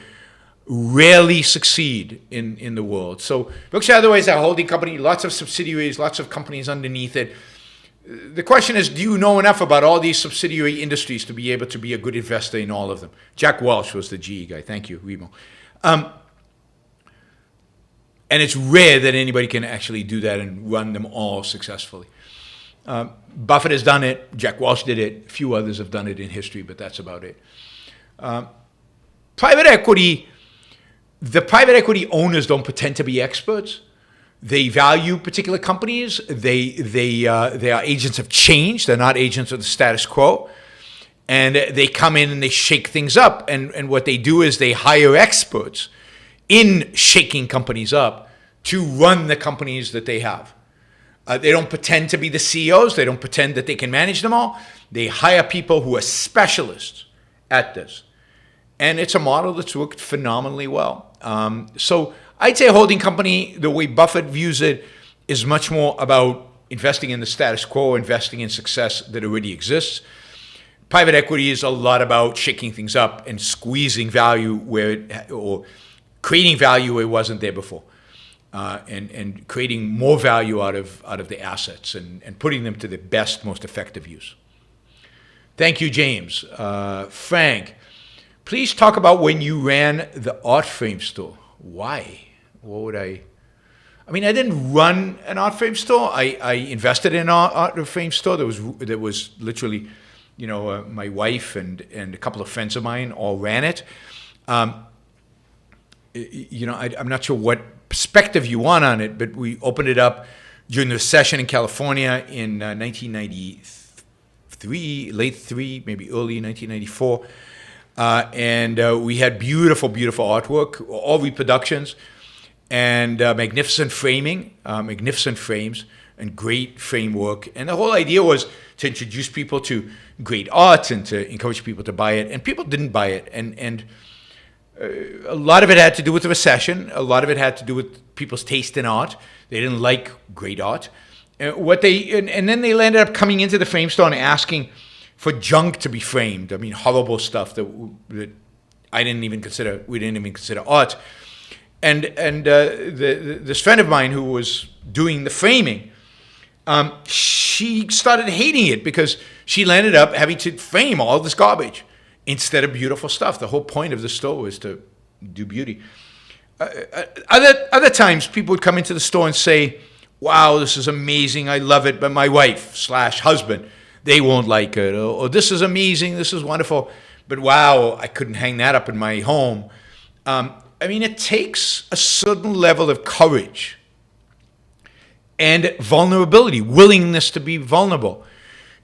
S2: rarely succeed in the world. So Berkshire Hathaway is a holding company, lots of subsidiaries, lots of companies underneath it. The question is, do you know enough about all these subsidiary industries to be able to be a good investor in all of them? Jack Welch was the GE guy. Thank you, Remo. And it's rare that anybody can actually do that and run them all successfully. Buffett has done it. Jack Welch did it. A few others have done it in history, but that's about it. Private equity, the private equity owners don't pretend to be experts. They value particular companies. They are agents of change. They're not agents of the status quo. And they come in and they shake things up. And what they do is they hire experts in shaking companies up to run the companies that they have. They don't pretend to be the CEOs. They don't pretend that they can manage them all. They hire people who are specialists at this. And it's a model that's worked phenomenally well. So I'd say a holding company, the way Buffett views it, is much more about investing in the status quo, investing in success that already exists. Private equity is a lot about shaking things up and squeezing value or creating value where it wasn't there before, and creating more value out of the assets and putting them to the best, most effective use. Thank you, James. Frank, please talk about when you ran the art frame store. Why? What would I I mean, I didn't run an art frame store. I invested in an art frame store that was literally, my wife and a couple of friends of mine all ran it. I'm not sure what perspective you want on it, but we opened it up during the recession in California in 1993, late three, maybe early 1994. And we had beautiful, beautiful artwork, all reproductions, and magnificent framing, magnificent frames, and great framework. And the whole idea was to introduce people to great art and to encourage people to buy it. And people didn't buy it. And a lot of it had to do with the recession. A lot of it had to do with people's taste in art. They didn't like great art. And then they ended up coming into the frame store and asking for junk to be framed. I mean, horrible stuff that we didn't even consider art. And this friend of mine who was doing the framing, she started hating it because she landed up having to frame all this garbage instead of beautiful stuff. The whole point of the store was to do beauty. Other times, people would come into the store and say, "Wow, this is amazing, I love it, but my wife/husband, they won't like it." Or "This is amazing, this is wonderful, but wow, I couldn't hang that up in my home." I mean, it takes a certain level of courage and vulnerability, willingness to be vulnerable,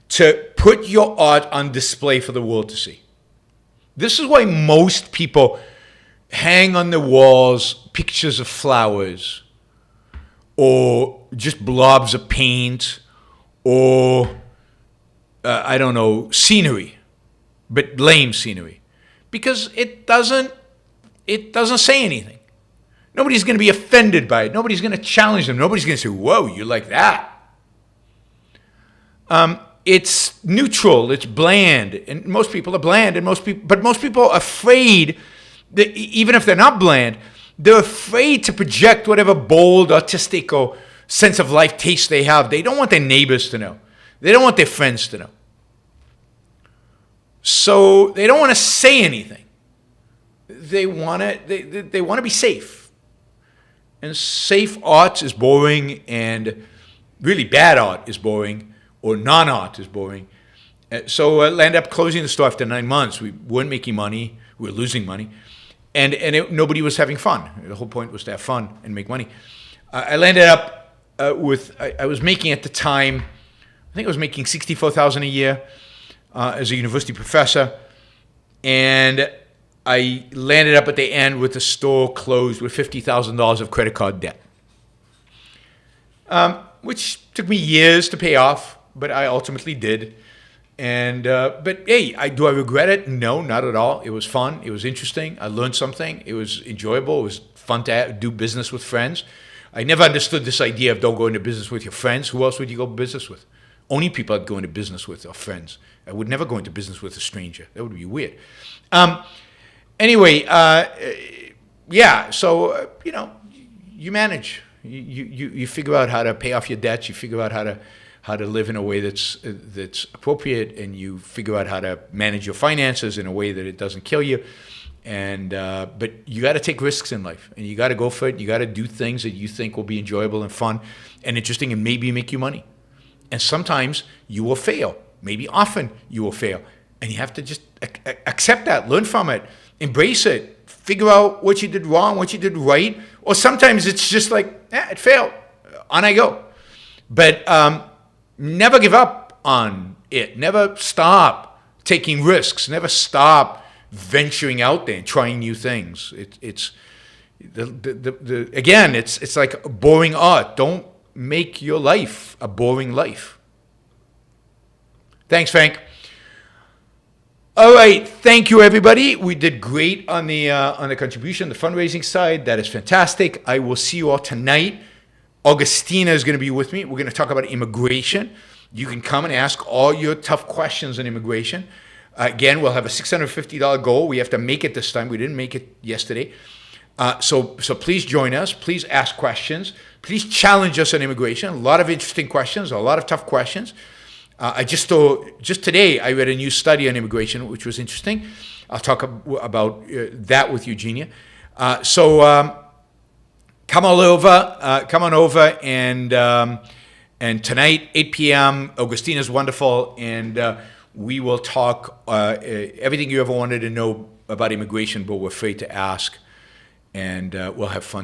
S2: to put your art on display for the world to see. This is why most people hang on the walls pictures of flowers or just blobs of paint or, scenery, but lame scenery, because it doesn't say anything. Nobody's going to be offended by it. Nobody's going to challenge them. Nobody's going to say, "Whoa, you like that?" It's neutral. It's bland, and most people are bland. But most people are afraid that even if they're not bland, they're afraid to project whatever bold, artistic, or sense of life taste they have. They don't want their neighbors to know. They don't want their friends to know. So they don't want to say anything. They want to be safe. And safe art is boring, and really bad art is boring, or non-art is boring. So I ended up closing the store after 9 months. We weren't making money. We were losing money. And nobody was having fun. The whole point was to have fun and make money. I landed up I was making at the time, I think I was making $64,000 a year as a university professor. And I landed up at the end with the store closed with $50,000 of credit card debt, which took me years to pay off, but I ultimately did. And but hey, do I regret it? No, not at all. It was fun. It was interesting. I learned something. It was enjoyable. It was fun to do business with friends. I never understood this idea of don't go into business with your friends. Who else would you go business with? Only people I'd go into business with are friends. I would never go into business with a stranger. That would be weird. Anyway, so you manage. You figure out how to pay off your debts. You figure out how to live in a way that's appropriate, and you figure out how to manage your finances in a way that it doesn't kill you. And but you got to take risks in life, and you got to go for it. You got to do things that you think will be enjoyable and fun and interesting, and maybe make you money. And sometimes you will fail. Maybe often you will fail, and you have to just accept that, learn from it, embrace it, figure out what you did wrong, what you did right. Or sometimes it's just like, it failed, on I go. But never give up on it. Never stop taking risks. Never stop venturing out there and trying new things. It's like boring art. Don't make your life a boring life. Thanks, Frank. All right, thank you, everybody. We did great on the contribution, the fundraising side. That is fantastic. I will see you all tonight. Augustina is going to be with me. We're going to talk about immigration. You can come and ask all your tough questions on immigration. Again, we'll have a $650 goal. We have to make it this time. We didn't make it yesterday. So please join us. Please ask questions. Please challenge us on immigration. A lot of interesting questions, a lot of tough questions. Just today, I read a new study on immigration, which was interesting. I'll talk about that with Eugenia. come on over, and tonight 8 p.m. Augustina's wonderful, and we will talk everything you ever wanted to know about immigration, but we're afraid to ask, and we'll have fun